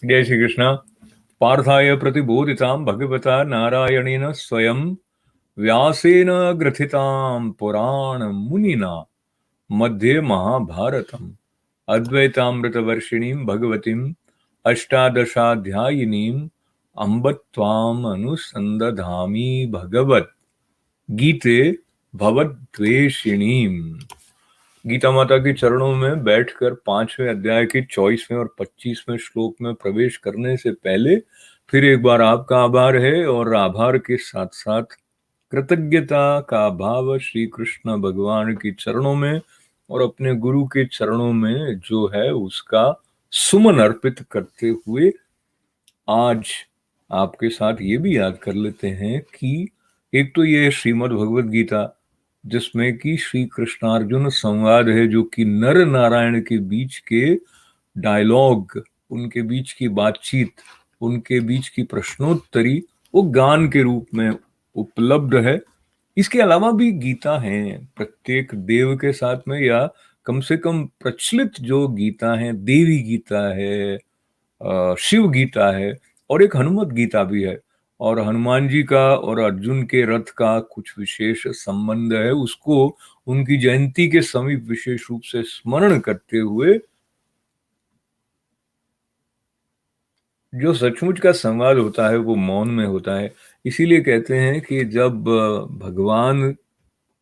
जय श्री कृष्ण। पार्थाय प्रतिबोधितां भगवता नारायणेन स्वयं व्यासेन ग्रथितां पुराण मुनिना मध्ये महाभारतम् अद्वैतामृतवर्षिणीं भगवतीम् अष्टादशाध्यायिनीम् अम्ब त्वाम् अनुसन्दधामि भगवत् गीते भवद्वेषिणीम्। गीता माता के चरणों में बैठकर 5वें अध्याय के 24वें और 25वें श्लोक में प्रवेश करने से पहले फिर एक बार आपका आभार है, और आभार के साथ साथ कृतज्ञता का भाव श्री कृष्ण भगवान के चरणों में और अपने गुरु के चरणों में जो है उसका सुमन अर्पित करते हुए आज आपके साथ ये भी याद कर लेते हैं कि एक तो ये श्रीमद् भगवत गीता जिसमें कि श्री कृष्णार्जुन संवाद है, जो कि नर नारायण के बीच के डायलॉग, उनके बीच की बातचीत, उनके बीच की प्रश्नोत्तरी वो गान के रूप में उपलब्ध है। इसके अलावा भी गीता है प्रत्येक देव के साथ में, या कम से कम प्रचलित जो गीता है, देवी गीता है, शिव गीता है, और एक हनुमत गीता भी है। और हनुमान जी का और अर्जुन के रथ का कुछ विशेष संबंध है, उसको उनकी जयंती के समीप विशेष रूप से स्मरण करते हुए जो सचमुच का संवाद होता है वो मौन में होता है। इसीलिए कहते हैं कि जब भगवान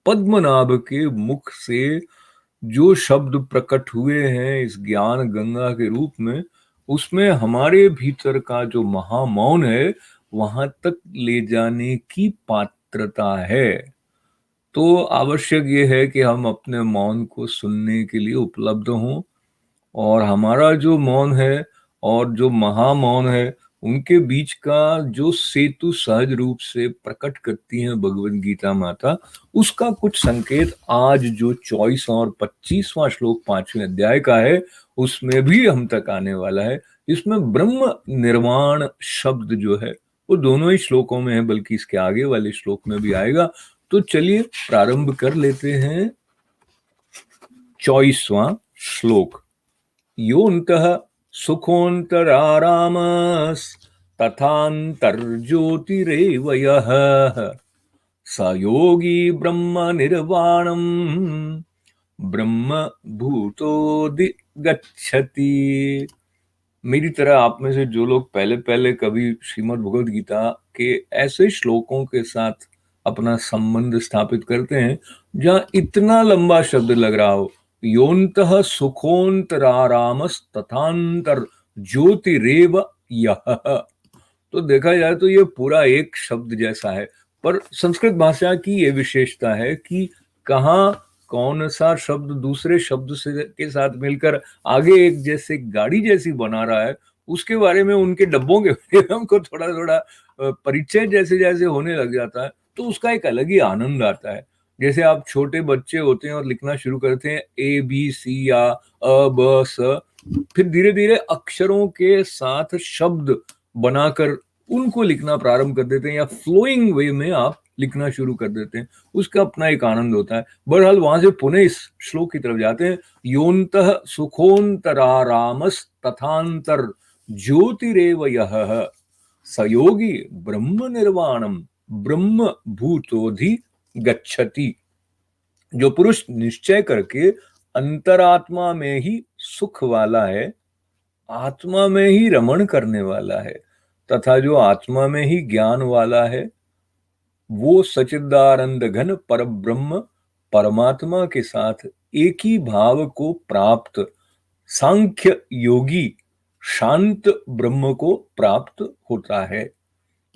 पद्मनाभ के मुख से जो शब्द प्रकट हुए हैं इस ज्ञान गंगा के रूप में, उसमें हमारे भीतर का जो महामौन है वहां तक ले जाने की पात्रता है। तो आवश्यक ये है कि हम अपने मौन को सुनने के लिए उपलब्ध हों, और हमारा जो मौन है और जो महामौन है उनके बीच का जो सेतु सहज रूप से प्रकट करती हैं भगवत गीता माता, उसका कुछ संकेत आज जो 24 और 25वां श्लोक 5वें अध्याय का है उसमें भी हम तक आने वाला है। इसमें ब्रह्म निर्वाण शब्द जो है वो दोनों ही श्लोकों में है, बल्कि इसके आगे वाले श्लोक में भी आएगा। तो चलिए प्रारंभ कर लेते हैं 24वां श्लोक। योऽन्तः सुखोऽन्तरारामस्तथान्तर्ज्योतिरेव यः स योगी ब्रह्म निर्वाणम् ब्रह्म भूतोऽधिगच्छति। मेरी तरह आप में से जो लोग पहले पहले कभी श्रीमद् भगवद गीता के ऐसे श्लोकों के साथ अपना संबंध स्थापित करते हैं जहां इतना लंबा शब्द लग रहा हो, योऽन्तः सुखोऽन्तरारामस् तथान्तर ज्योतिरेव यः, तो देखा जाए तो ये पूरा एक शब्द जैसा है। पर संस्कृत भाषा की ये विशेषता है कि कहाँ कौन सा शब्द दूसरे शब्द से के साथ मिलकर आगे एक जैसे गाड़ी जैसी बना रहा है, उसके बारे में, उनके डब्बों के बारे में हमको थोड़ा थोड़ा परिचय जैसे जैसे होने लग जाता है, तो उसका एक अलग ही आनंद आता है। जैसे आप छोटे बच्चे होते हैं और लिखना शुरू करते हैं ए बी सी या अ ब स, फिर धीरे धीरे अक्षरों के साथ शब्द बनाकर उनको लिखना प्रारंभ कर देते हैं, या फ्लोइंग वे में आप लिखना शुरू कर देते हैं, उसका अपना एक आनंद होता है। बहरहाल वहां से पुनः इस श्लोक की तरफ जाते हैं। योऽन्तः सुखोऽन्तरारामस् तथान्तर ज्योतिरेव यः स योगी ब्रह्म निर्वाणम ब्रह्म भूतोधि गच्छति। जो पुरुष निश्चय करके अंतरात्मा में ही सुख वाला है, आत्मा में ही रमण करने वाला है, तथा जो आत्मा में ही ज्ञान वाला है, वो सच्चिदानंद घन पर ब्रह्म परमात्मा के साथ एक ही भाव को प्राप्त सांख्य योगी शांत ब्रह्म को प्राप्त होता है।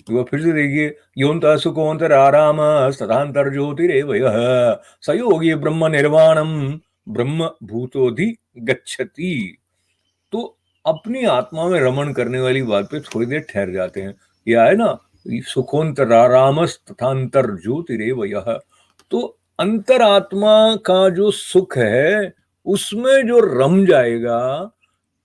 तो फिर से देखिए, योऽन्तः सुखोऽन्तराराम तथान्तर ज्योतिरेव यः स योगी ब्रह्म निर्वाणम ब्रह्म भूतोधि गच्छति। तो अपनी आत्मा में रमण करने वाली बात पे थोड़ी देर ठहर जाते हैं। यह है ना, सुखोऽन्तरारामस् तथान्तर ज्योतिरेव यः, तो अंतरात्मा का जो सुख है उसमें जो रम जाएगा,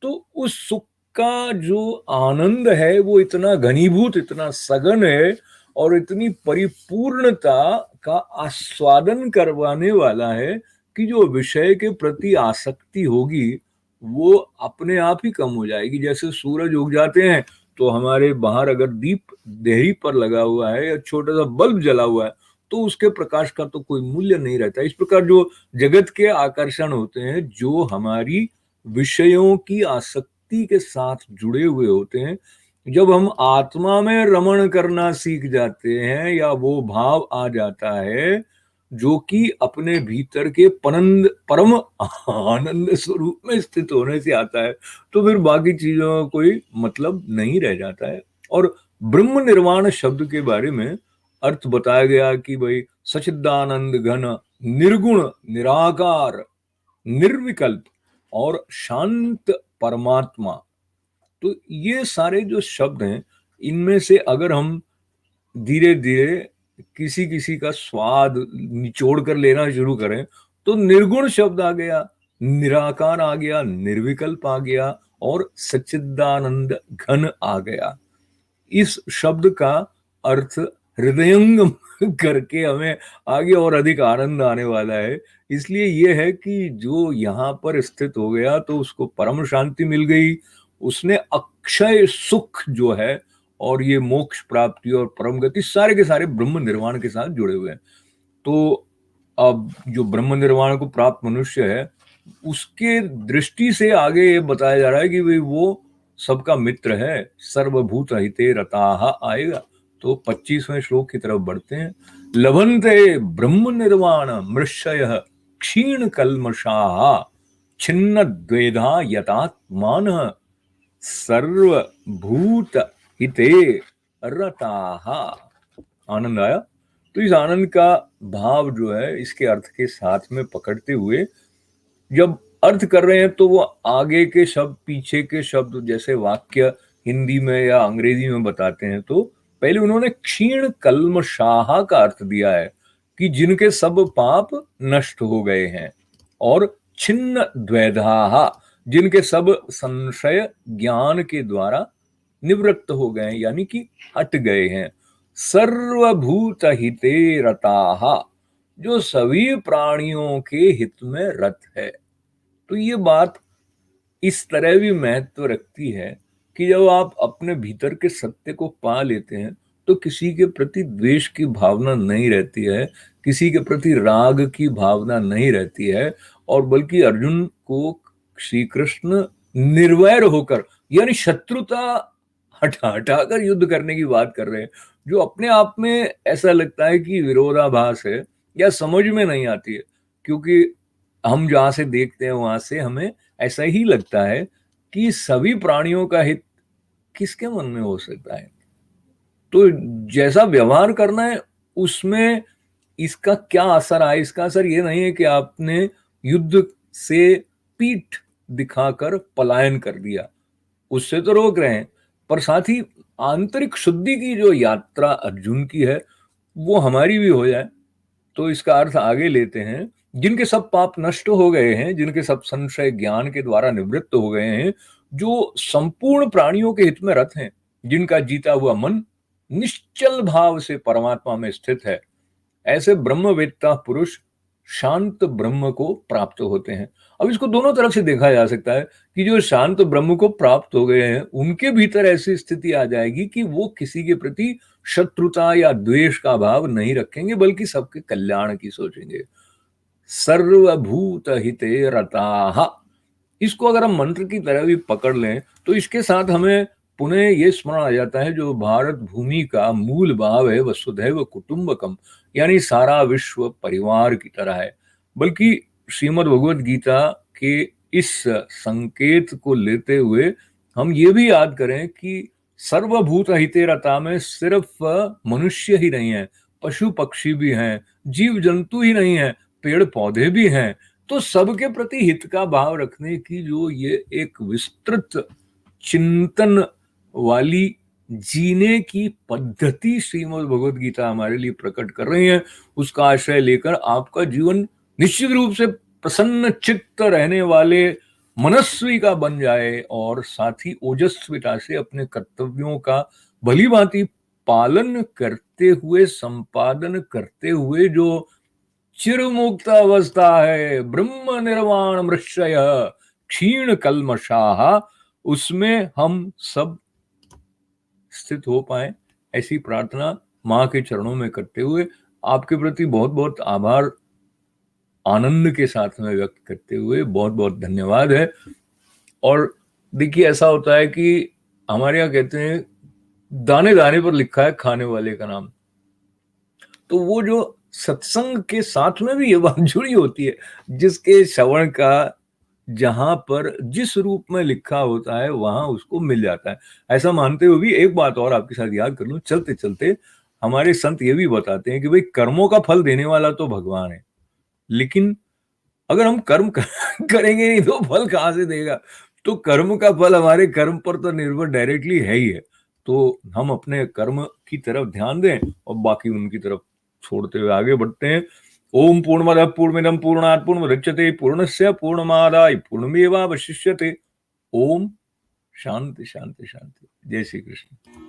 तो उस सुख का जो आनंद है वो इतना घनीभूत, इतना सघन है, और इतनी परिपूर्णता का आस्वादन करवाने वाला है कि जो विषय के प्रति आसक्ति होगी वो अपने आप ही कम हो जाएगी। जैसे सूरज उग जाते हैं तो हमारे बाहर अगर दीप देहरी पर लगा हुआ है या छोटा सा बल्ब जला हुआ है तो उसके प्रकाश का तो कोई मूल्य नहीं रहता। इस प्रकार जो जगत के आकर्षण होते हैं, जो हमारी विषयों की आसक्ति के साथ जुड़े हुए होते हैं, जब हम आत्मा में रमण करना सीख जाते हैं या वो भाव आ जाता है जो कि अपने भीतर के परम परम आनंद स्वरूप में स्थित होने से आता है, तो फिर बाकी चीजों का कोई मतलब नहीं रह जाता है। और ब्रह्म निर्वाण शब्द के बारे में अर्थ बताया गया कि भाई सच्चिदानंद घन, निर्गुण, निराकार, निर्विकल्प और शांत परमात्मा। तो ये सारे जो शब्द हैं, इनमें से अगर हम धीरे धीरे किसी किसी का स्वाद निचोड़ कर लेना शुरू करें तो निर्गुण शब्द आ गया, निराकार आ गया, निर्विकल्प आ गया और सच्चिदानंद घन आ गया। इस शब्द का अर्थ हृदयंगम करके हमें आगे और अधिक आनंद आने वाला है। इसलिए ये है कि जो यहाँ पर स्थित हो गया तो उसको परम शांति मिल गई, उसने अक्षय सुख जो है और ये मोक्ष प्राप्ति और परम गति सारे के सारे ब्रह्म निर्वाण के साथ जुड़े हुए हैं। तो अब जो ब्रह्म निर्वाण को प्राप्त मनुष्य है उसके दृष्टि से आगे ये बताया जा रहा है कि भाई वो सबका मित्र है, सर्वभूत हिते रताहा आएगा। तो 25वें श्लोक की तरफ बढ़ते हैं। लभन्ते ब्रह्म निर्वाण मृषय क्षीण कल्मषाः छिन्न द्वेधा यतात्मान सर्वभूत हिते रताहा। आनंद आया? तो इस आनंद का भाव जो है इसके अर्थ के साथ में पकड़ते हुए जब अर्थ कर रहे हैं तो वो आगे के शब्द पीछे के शब्द जैसे वाक्य हिंदी में या अंग्रेजी में बताते हैं तो पहले उन्होंने क्षीण कल्मषाः का अर्थ दिया है कि जिनके सब पाप नष्ट हो गए हैं, और छिन्न द्वैधाः जिनके सब संशय ज्ञान के द्वारा निवृत्त हो गए हैं, यानी कि हट गए हैं। सर्वभूत हिते रताः जो सभी प्राणियों के हित में रत है। तो ये बात इस तरह भी महत्व रखती है कि जब आप अपने भीतर के सत्य को पा लेते हैं तो किसी के प्रति द्वेष की भावना नहीं रहती है, किसी के प्रति राग की भावना नहीं रहती है, और बल्कि अर्जुन को श्री कृष्ण निर्वैर होकर, यानी शत्रुता हटाकर युद्ध करने की बात कर रहे हैं, जो अपने आप में ऐसा लगता है कि विरोधाभास है या समझ में नहीं आती है। क्योंकि हम जहां से देखते हैं वहां से हमें ऐसा ही लगता है कि सभी प्राणियों का हित किसके मन में हो सकता है। तो जैसा व्यवहार करना है उसमें इसका क्या असर आए, इसका असर ये नहीं है कि आपने युद्ध से पीठ दिखाकर पलायन कर दिया, उससे तो रोक रहे हैं, पर साथ ही आंतरिक शुद्धि की जो यात्रा अर्जुन की है वो हमारी भी हो जाए। तो इसका अर्थ आगे लेते हैं, जिनके सब पाप नष्ट हो गए हैं, जिनके सब संशय ज्ञान के द्वारा निवृत्त हो गए हैं, जो संपूर्ण प्राणियों के हित में रत हैं, जिनका जीता हुआ मन निश्चल भाव से परमात्मा में स्थित है, ऐसे ब्रह्मवेत्ता पुरुष शांत ब्रह्म को प्राप्त होते हैं। अब इसको दोनों तरफ से देखा जा सकता है कि जो शांत ब्रह्म को प्राप्त हो गए हैं उनके भीतर ऐसी स्थिति आ जाएगी कि वो किसी के प्रति शत्रुता या द्वेष का भाव नहीं रखेंगे, बल्कि सबके कल्याण की सोचेंगे। सर्वभूत हिते रताः, इसको अगर हम मंत्र की तरह भी पकड़ लें तो इसके साथ हमें पुनः ये स्मरण आ जाता है जो भारत भूमि का मूल भाव है, वसुधैव कुटुंबकम, यानी सारा विश्व परिवार की तरह है। बल्कि श्रीमद् भगवद गीता के इस संकेत को लेते हुए हम ये भी याद करें कि सर्वभूत हिते रता में सिर्फ मनुष्य ही नहीं है, पशु पक्षी भी हैं, जीव जंतु ही नहीं है, पेड़ पौधे भी हैं। तो सबके प्रति हित का भाव रखने की जो ये एक विस्तृत चिंतन वाली जीने की पद्धति श्रीमद् भगवद गीता हमारे लिए प्रकट कर रही है, उसका आश्रय लेकर आपका जीवन निश्चित रूप से प्रसन्न चित्त रहने वाले मनस्वी का बन जाए, और साथ ही ओजस्विता से अपने कर्तव्यों का भली भांति पालन करते हुए, संपादन करते हुए जो चिरमुक्त अवस्था है, ब्रह्म निर्वाण मृषय, क्षीण कल्मषाः, उसमें हम सब स्थित हो पाए, ऐसी प्रार्थना माँ के चरणों में करते हुए आपके प्रति बहुत-बहुत आभार आनंद के साथ में व्यक्त करते हुए बहुत-बहुत धन्यवाद है। और देखिए ऐसा होता है कि हमारे यहाँ कहते हैं दाने-दाने पर लिखा है खाने वाले का नाम। तो वो जो सत्संग के साथ में भी ये बात जुड़ी होती है, जिसके श्रवण का जहाँ पर जिस रूप में लिखा होता है वहाँ उसको मिल जाता है। ऐसा मानते हुए भी एक बात और आपके साथ याद कर लूँ चलते-चलते, हमारे संत ये भी बताते हैं कि भई कर्मों का फल देने वाला तो भगवान है। लेकिन अगर हम कर्म करेंगे नहीं तो फल कहाँ से देगा? तो कर्म का फल हमारे कर्म पर तो निर्भर डायरेक्टली है ही है। तो हम अपने कर्म की तरफ ध्यान दें और बाकी उनकी तरफ छोड़ते हुए आगे बढ़ते हैं। ओम पूर्णमदः पूर्णमिदं पूर्णात् पूर्णमुदच्यते पूर्णस्य पूर्णमादाय पूर्णमेवावशिष्यते। ओम शांति, शांति, शांति। जय श्री कृष्ण।